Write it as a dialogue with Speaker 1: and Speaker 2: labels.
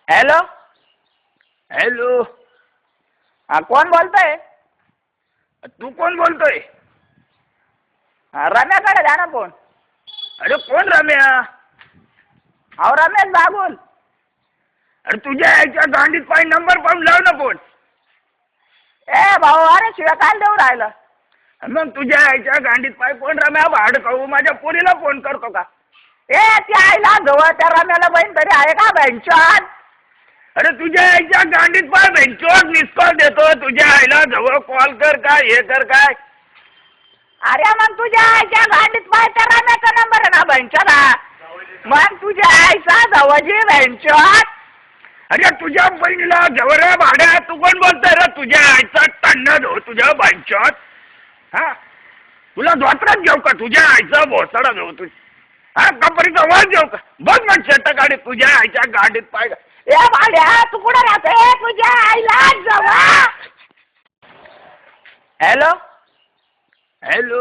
Speaker 1: Hello hello. हा कोण बोलतोय? तू कोण बोलतोय? रम्याकडे द्या ना फोन. अरे कोण रम्या? अहो रमेश बागुल. अरे तुझ्या याच्या गांडीत पाय नंबर पाहून लाव ना फोन. ए भाऊ अरे शिव्या काय देऊ राहिलं? मग तुझ्या याच्या गांडीत पाय कोण रम्या भाड खाऊ माझ्या पोरीला फोन करतो का? ए त्या आईला जवळ त्या रम्याला बहीण तरी आहे का बेंचॉन? अरे तुझ्या आईच्या गांडीत पाय बेंचॉन मिस कॉल देतो. तुझ्या आईला जवळ कॉल कर काय हे कर काय. अरे मग तुझ्या आईच्या गांडीत पाय त्या रम्याचा नंबर आहे ना बेंचॉन. मग तुझ्या आईचा जवळची बेंचॉन. अरे तुझ्या बहिणीला जवळ भाड्या तू कोण बोलतोय रे? तुझ्या आईचा टन्नद हो तुझ्या बेंचॉन. हा तुला धोत्रात घेऊ का? तुझ्या आईचा भोसडा घेऊ तू. हा कंपनीचा वर घेऊ का? बघ मग शेट गाडी तुझ्या आईच्या गाडीत पाय. ए भाड्या तू कुठे राहते? तुझ्या आईला जवळ. Hello hello.